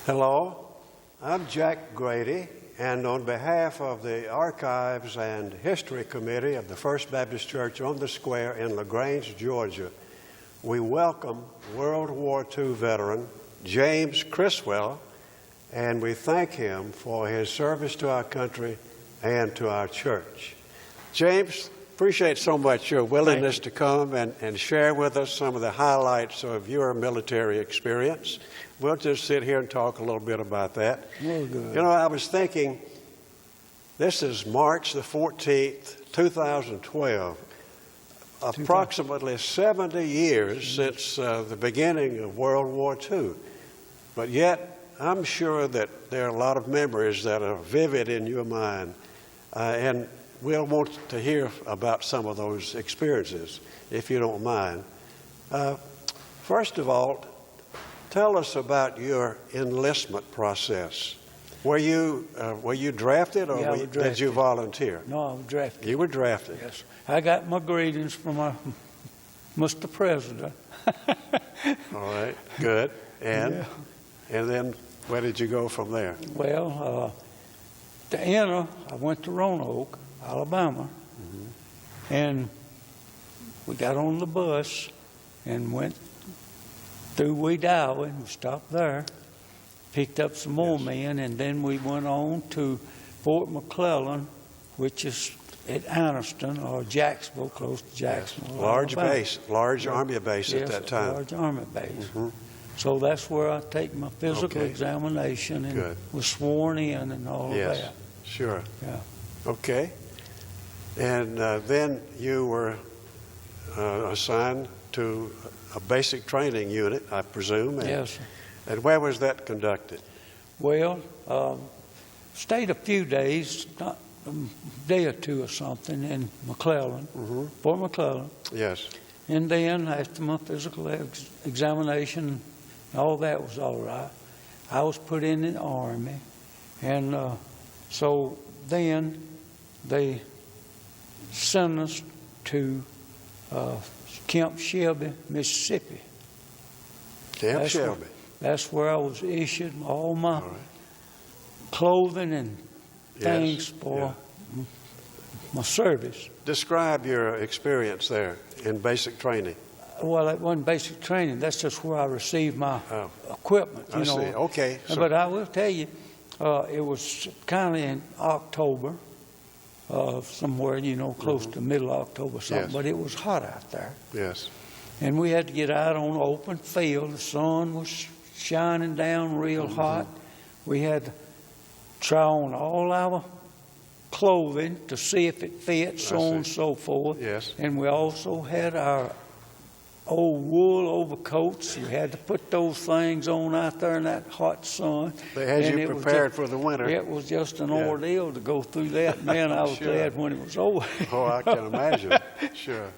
Hello, I'm Jack Grady, and on behalf of the Archives and History Committee of the First Baptist Church on the Square in LaGrange, Georgia, we welcome World War II veteran James Criswell, and we thank him for his service to our country and to our church. James, appreciate so much your willingness to come and share with us some of the highlights of your military experience. We'll just sit here and talk a little bit about that. Well, good. You know, I was thinking, this is March the 14th, 2012, approximately 70 years since the beginning of World War II. But yet, I'm sure that there are a lot of memories that are vivid in your mind, and we'll want to hear about some of those experiences, if you don't mind. First of all, tell us about your enlistment process. Were you drafted, or did you volunteer? No, I was drafted. You were drafted. Yes. I got my greetings from Mr. President. All right, good. And Yeah. and then where did you go from there? Well, to enter, I went to Roanoke, Alabama, and we got on the bus and went through Wedowee, and we stopped there, picked up some more men, and then we went on to Fort McClellan, which is at Anniston, or Jacksonville, close to Jacksonville. Large Alabama. base, large Army base at that time. Large Army base. So that's where I take my physical examination and was sworn in and all of that. Sure. Yeah. Okay. And then you were assigned to a basic training unit, I presume. Yes. And where was that conducted? Well, stayed a few days, not a day or two or something, in McClellan, Fort McClellan. Yes. And then after my physical examination, all that was all right. I was put in the Army, and so then they sent us to Camp Shelby, Mississippi. Camp Shelby. That's where I was issued all my clothing and things for my service. Describe your experience there in basic training. Well, it wasn't basic training. That's just where I received my equipment. I see. Okay. But I will tell you, it was kind of in October, somewhere, close to middle of October, something. Yes. But it was hot out there. Yes. And we had to get out on an open field. The sun was shining down real hot. We had to try on all our clothing to see if it fit, so on and so forth. Yes. And we also had our old wool overcoats. We had to put those things on out there in that hot sun. They had you prepared for the winter. It was just an ordeal to go through that. Man, I was glad when it was over. Oh, I can imagine. Sure.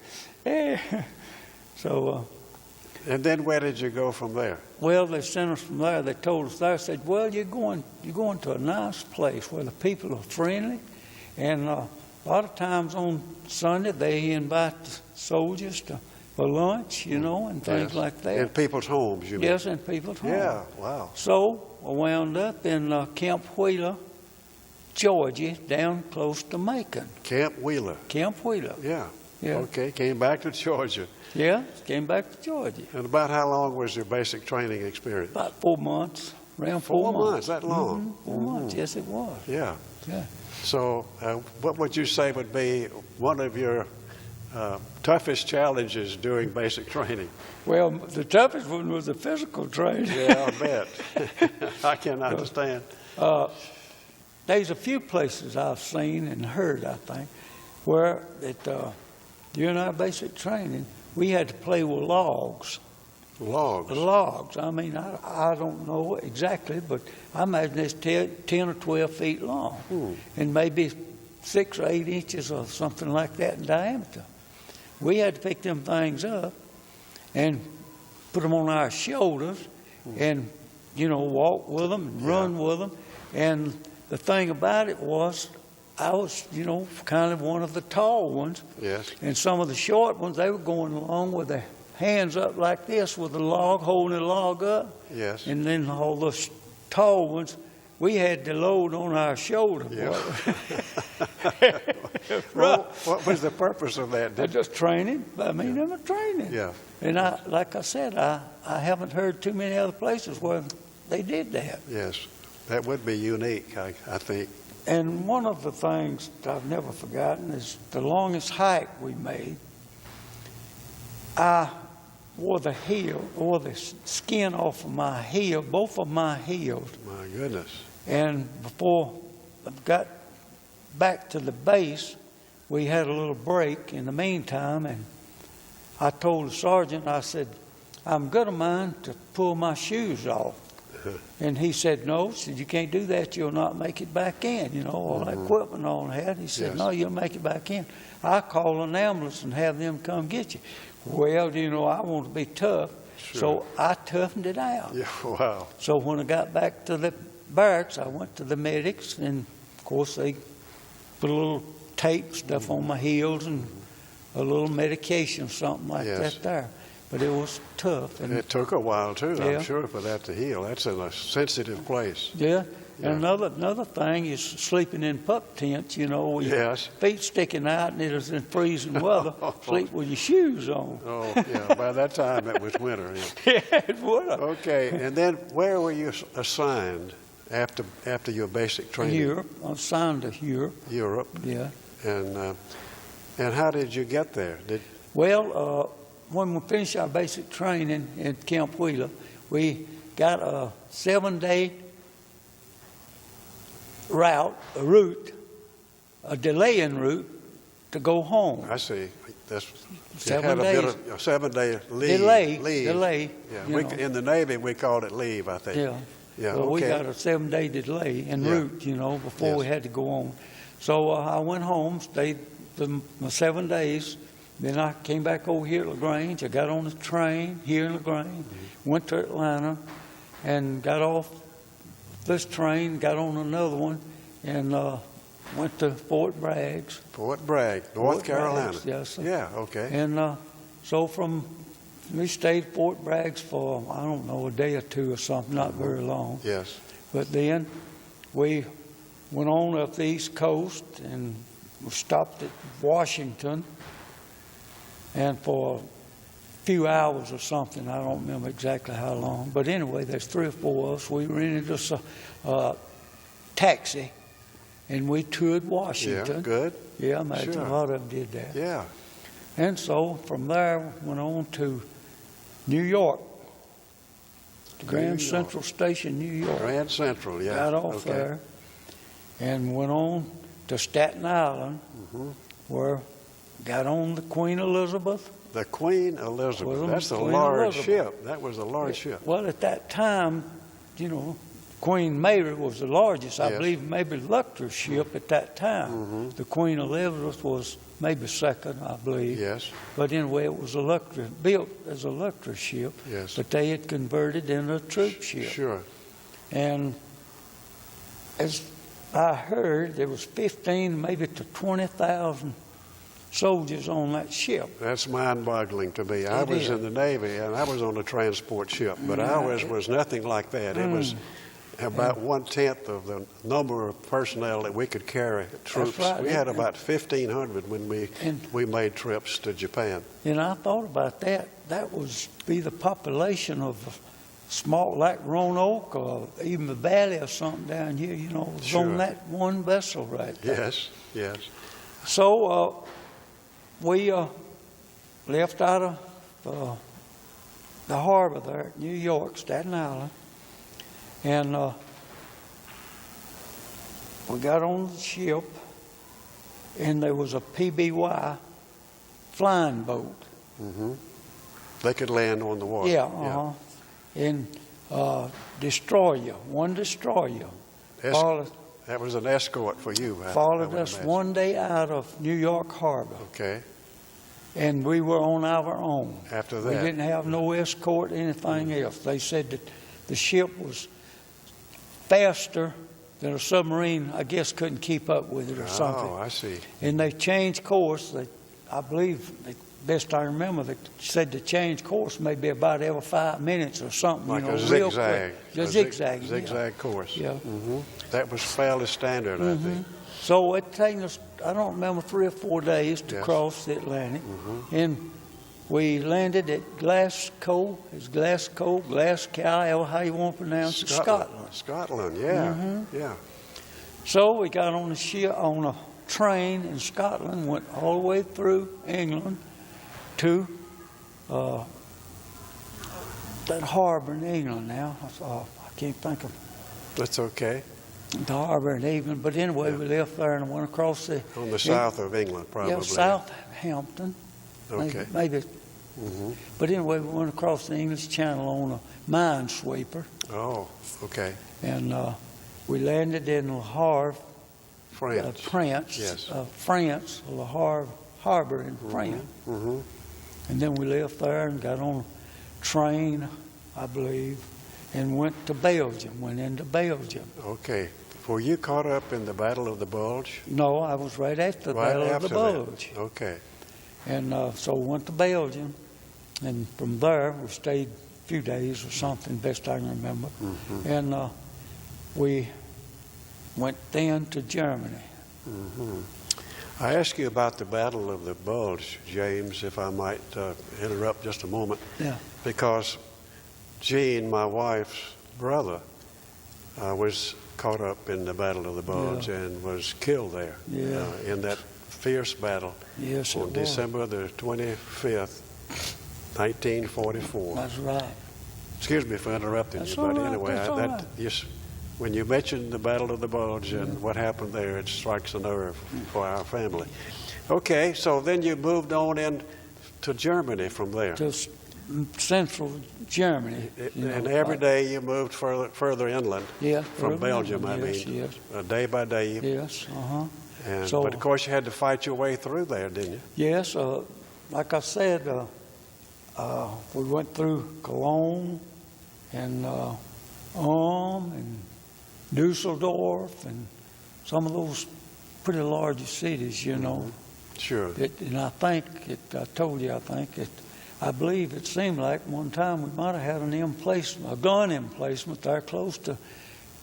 Yeah. So. And then where did you go from there? Well, they sent us from there. They told us there. Said, "Well, you're going to a nice place where the people are friendly, and a lot of times on Sunday they invite the soldiers for lunch, and things like that." In people's homes, you mean? Yes, in people's homes. Yeah. Wow. So I wound up in Camp Wheeler, Georgia, down close to Macon. Camp Wheeler. Camp Wheeler. Yeah. Yeah. Okay. Came back to Georgia. Yeah, came back to Georgia. And about how long was your basic training experience? About 4 months. Around 4 months. 4 months, that long? 4 months, yes it was. Yeah. Yeah. So what would you say would be one of your toughest challenges during basic training? Well, the toughest one was the physical training. Yeah, I bet. I can understand. There's a few places I've seen and heard, I think, where during our basic training, we had to play with logs. Logs? Logs. I mean, I don't know exactly, but I imagine it's 10 or 12 feet long and maybe 6 or 8 inches or something like that in diameter. We had to pick them things up and put them on our shoulders and, walk with them and run with them. And the thing about it was, I was, kind of one of the tall ones. Yes. And some of the short ones, they were going along with their hands up like this with the log, holding the log up. Yes. And then all the tall ones, we had to load on our shoulder. Yeah. Right. What was the purpose of that? Just training. I mean, I'm a training. Yeah. And like I said, I haven't heard too many other places where they did that. Yes, that would be unique, I think. And one of the things that I've never forgotten is the longest hike we made. I wore the skin off of my heel, both of my heels. My goodness. And before I got back to the base, we had a little break in the meantime, and I told the sergeant, I said, I'm good of mine to pull my shoes off. And he said, no, he said, you can't do that, you'll not make it back in, you know, all that equipment on that. He said, Yes. no, you'll make it back in. I'll call an ambulance and have them come get you. Well, you know, I want to be tough, so I toughened it out. Yeah, wow. So when I got back to the barracks, I went to the medics, and of course they put a little tape stuff on my heels and a little medication, something like Yes. that there. But it was tough. And It took a while, too, Yeah. I'm sure, for that to heal. That's in a sensitive place. yeah. Yeah. And another thing is sleeping in pup tents, you know, with your Yes. feet sticking out and it is in freezing weather. Sleep with your shoes on. Oh, yeah, by that time it was winter. Yeah. Yeah, it would. Okay, and then where were you assigned after your basic training? Europe. I signed to Europe. Europe. Yeah. And how did you get there? Well, when we finished our basic training in Camp Wheeler, we got a 7-day route, a delaying route to go home. I see. That's, you 7 had days. a 7-day leave. Delay. Yeah, you know. in the Navy we called it leave, I think. Yeah. Yeah, Well, we okay. got a 7-day delay en Yeah. route, you know, before we Yes. had to go on. So I went home, stayed for my 7 days. Then I came back over here at LaGrange. I got on the train here in LaGrange, went to Atlanta, and got off this train, got on another one, and went to Fort Bragg. Fort Bragg, North Fort Carolina. Bragg, yes, sir. Yeah, okay. And so we stayed at Fort Bragg for, I don't know, a day or two or something, not very long. Yes. But then we went on up the East Coast and we stopped at Washington, and for a few hours or something, I don't remember exactly how long. But anyway, there's 3 or 4 of us. We rented us a taxi, and we toured Washington. Yeah, good. Yeah, I imagine Sure. a lot of them did that. Yeah. And so from there, went on to New York, Grand York. Central Station, New York. Grand Central, yeah. Got off okay. there and went on to Staten Island, where got on the Queen Elizabeth. The Queen Elizabeth. Well, That's a Queen large Elizabeth. ship. That was a large ship. Well, at that time, you know, Queen Mary was the largest. I Yes. believe maybe Lutter's ship at that time. The Queen Elizabeth was maybe second, I believe. Yes. But anyway, it was built as a Luther ship, Yes. but they had converted into a troop ship. Sure. And as I heard, there was 15, maybe to 20,000 soldiers on that ship. That's mind-boggling to me. I It was is. in the Navy, and I was on a transport ship, but ours was nothing like that. It was about 1/10 of the number of personnel that we could carry troops. right. We had about 1,500 when we made trips to Japan. And I thought about that. That would be the population of small, like Roanoke or even the Valley or something down here, you know, was Sure. on that one vessel right there. Yes, yes. So we left out of the harbor there at New York, Staten Island, and we got on the ship, and there was a PBY flying boat. They could land on the water. Yeah, and destroyer, one destroyer, Es- followed That was an escort for you. I followed would us imagine. one day out of New York Harbor, Okay. and we were on our own. After We that. didn't have no escort, anything else. They said that the ship was faster than a submarine, I guess, couldn't keep up with it or something. Oh, I see. And they changed course. I believe they best I remember, they said to change course maybe about every 5 minutes or something. Like a real zigzag. quick. A zigzag. Zigzag course. Yeah. That was fairly standard, I think. So it taken us, I don't remember, 3 or 4 days to Yes. cross the Atlantic. And we landed at Glasgow, Glasgow, how you want to pronounce it, Scotland. Scotland, yeah. Yeah. So we got on a ship, on a train in Scotland, went all the way through England to that harbor in England now. I can't think of That's okay. the harbor in England. But anyway, we left there and went across the... On the south of England, probably. Yeah, Southampton. Okay. Maybe. But anyway, we went across the English Channel on a minesweeper. Oh, okay. And we landed in Le Havre, France. Yes. France, Le Havre Harbor in France. And then we left there and got on a train, I believe, and went into Belgium. Okay. Were you caught up in the Battle of the Bulge? No, I was right after the Battle of the Bulge. Okay. And so we went to Belgium, and from there we stayed a few days or something, best I can remember. And we went then to Germany. I asked you about the Battle of the Bulge, James, if I might interrupt just a moment. Yeah. Because Gene, my wife's brother, was caught up in the Battle of the Bulge and was killed there in that fierce battle on December the 25th, 1944. That's right. Excuse me for interrupting you, but anyway, when you mentioned the Battle of the Bulge and what happened there, it strikes a nerve for our family. Okay, so then you moved on in to Germany from there. To central Germany. And every day you moved further inland from Belgium, I mean, day by day. Yes, But of course you had to fight your way through there, didn't you? Yes, like I said, we went through Cologne and Ulm and Dusseldorf and some of those pretty large cities, you know. Sure. And I think, I told you, I believe it seemed like one time we might have had a gun emplacement there close to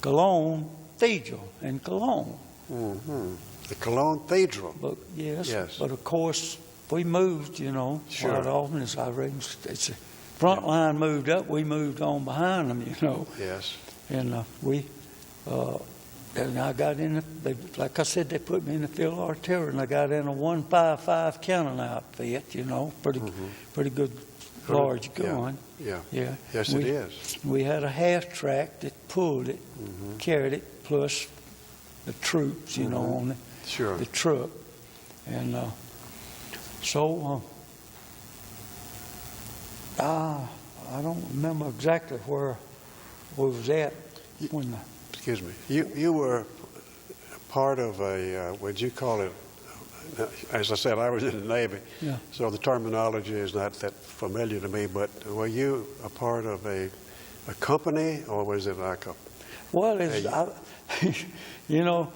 Cologne Cathedral in Cologne. The Cologne Cathedral. But yes. But of course we moved, you know, quite often. As I reckon, it's the front line moved up, we moved on behind them, you know. Yes. And and I got in, like I said, they put me in the field artillery, and I got in a 155 cannon outfit, you know, pretty good large gun. Yeah. Yeah. Yes, it is. We had a half track that pulled it, carried it, plus the troops, you know, on the truck. And so I don't remember exactly where we was at when the... Excuse me. You were part of a, would you call it, as I said, I was in the Navy, so the terminology is not that familiar to me, but were you a part of a company, or was it like a... Well, you know,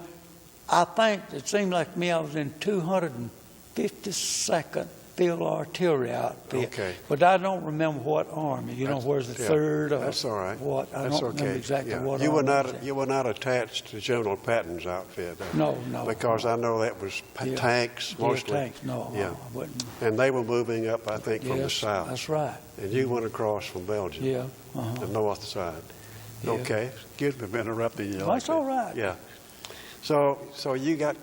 I think it seemed like me I was in 252nd Field Artillery outfit. Okay. But I don't remember what army. You know, where's the third or that's all right. what? I don't remember exactly what you army. You were not attached to General Patton's outfit. No. Because I know that was tanks mostly. Tanks. No, I wasn't. And they were moving up, I think, from the south. That's right. And you went across from Belgium. Yeah. The north side. Yeah. Okay. Excuse me for interrupting you. That's all right. Yeah. So you got,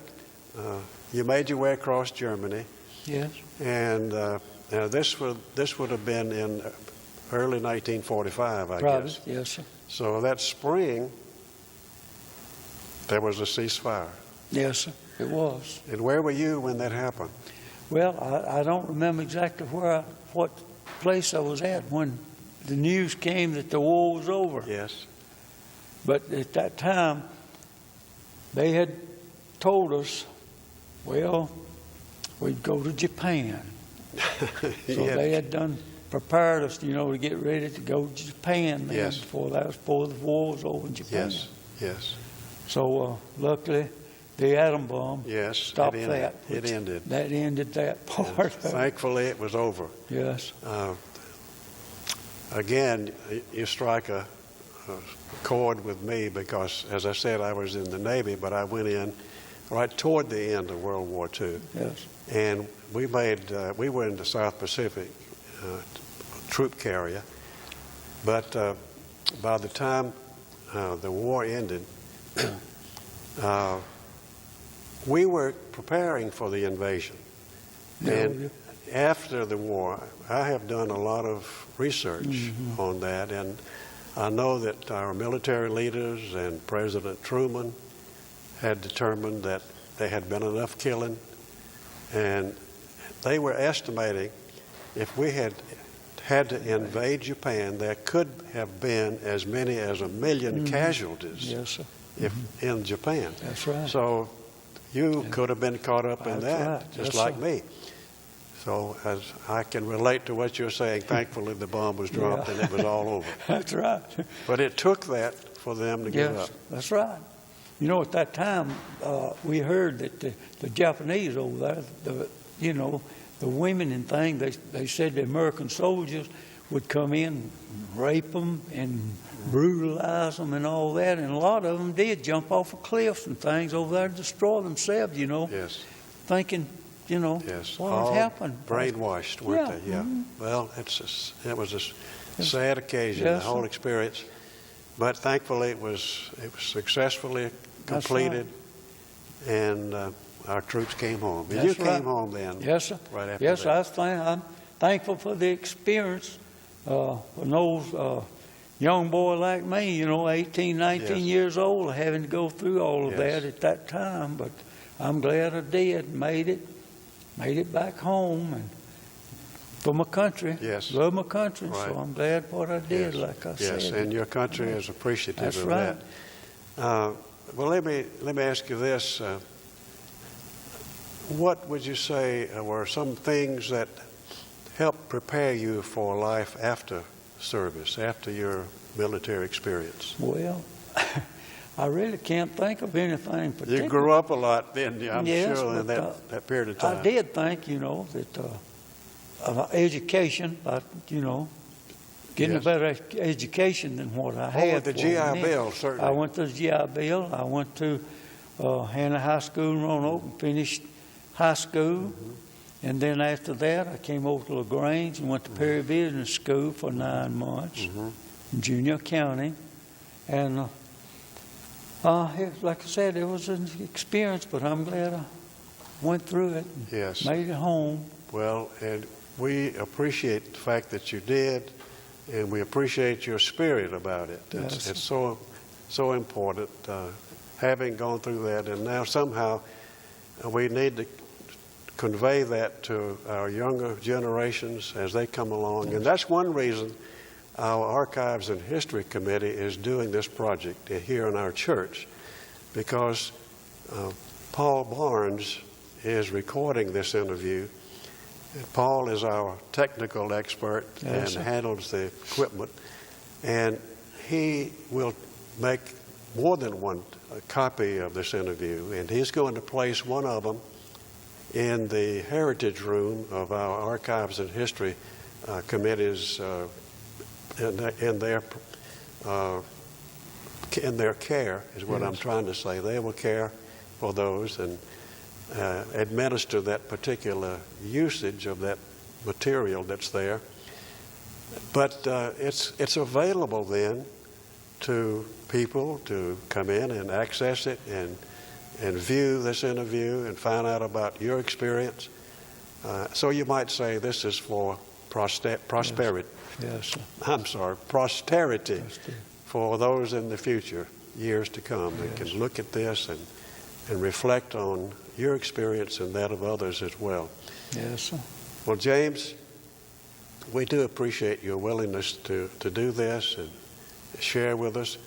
you made your way across Germany. Yes. And now this would have been in early 1945, I guess. Yes, sir. So that spring, there was a ceasefire. Yes, sir. It was. And where were you when that happened? Well, I don't remember exactly what place I was at when the news came that the war was over. Yes. But at that time, they had told us, well, we'd go to Japan. So they had prepared us, you know, to get ready to go to Japan then before the war was over in Japan. Yes. So luckily, the atom bomb. Yes, Stopped it ended. that. It ended. That ended that part. Thankfully, it was over. Yes. Again, you strike a chord with me because, as I said, I was in the Navy, but I went in right toward the end of World War II. Yes. And we were in the South Pacific troop carrier, but by the time the war ended, we were preparing for the invasion. And after the war, I have done a lot of research on that, and I know that our military leaders and President Truman had determined that there had been enough killing, and they were estimating if we had to invade Japan, there could have been as many as 1 million casualties in Japan. That's right. So you could have been caught up in that, right. just Yes, like sir. me. So as I can relate to what you're saying, thankfully the bomb was dropped and it was all over. That's right. But it took that for them to give up. That's right. You know, at that time, we heard that the Japanese over there, the women and things, they said the American soldiers would come in, rape them, and brutalize them and all that. And a lot of them did jump off of cliffs and things over there to destroy themselves, Yes. thinking, Yes. what All happened. brainwashed, weren't Yeah. they? Yeah. Well, it was a sad occasion, the Yes, whole sir. experience. But thankfully it was successfully That's completed, and our troops came home. And That's you right. came home then. Yes, sir. Right after Yes, that. I'm thankful for the experience. When those young boy like me, 18, 19 Yes. years old, having to go through all of Yes. that at that time. But I'm glad I did, made it back home, and for my country. Yes. Love my country, Right. so I'm glad what I did, Yes. like I Yes, said. and your country is appreciative That's of right. that. Well, let me ask you this. What would you say were some things that helped prepare you for life after service, after your military experience? Well, I really can't think of anything particular. You grew up a lot then, I'm Yes, sure, in but, that period of time. I did think, that education, getting Yes. a better education than what I had. with the for GI me. Bill, certainly. I went to the GI Bill. I went to Hannah High School in Roanoke and finished high school. And then after that, I came over to LaGrange and went to Perry Business School for 9 months in Junior County. And like I said, it was an experience, but I'm glad I went through it and Yes. made it home. Well, and we appreciate the fact that you did, and we appreciate your spirit about it. Yes. It's so important, having gone through that, and now somehow we need to convey that to our younger generations as they come along. And that's one reason our Archives and History Committee is doing this project here in our church, because Paul Barnes is recording this interview. And Paul is our technical expert and Yes, sir. handles the equipment, and he will make more than one copy of this interview, and he's going to place one of them in the heritage room of our Archives and History committees in their care, is what I'm trying to say. They will care for those and administer that particular usage of that material that's there. But it's available then to people to come in and access it and view this interview and find out about your experience. So you might say this is for prosperity. Yes, sir. I'm sorry, posterity That's good. for those in the future, years to come. They can look at this and reflect on your experience and that of others as well. Yes, sir. Well, James, we do appreciate your willingness to do this and share with us.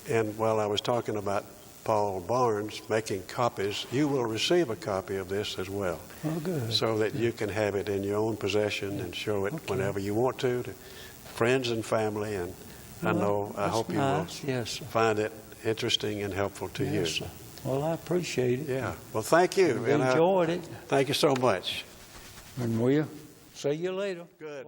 And while I was talking about Paul Barnes making copies, you will receive a copy of this as well, Oh, good. so that you can have it in your own possession and show it whenever you want to friends and family. And I Well, hope you nice. will Yes, sir. find it interesting and helpful to you. Yes, sir. Well, I appreciate it. Yeah. Well, thank you. I enjoyed it. Thank you so much. And we'll see you later. Good.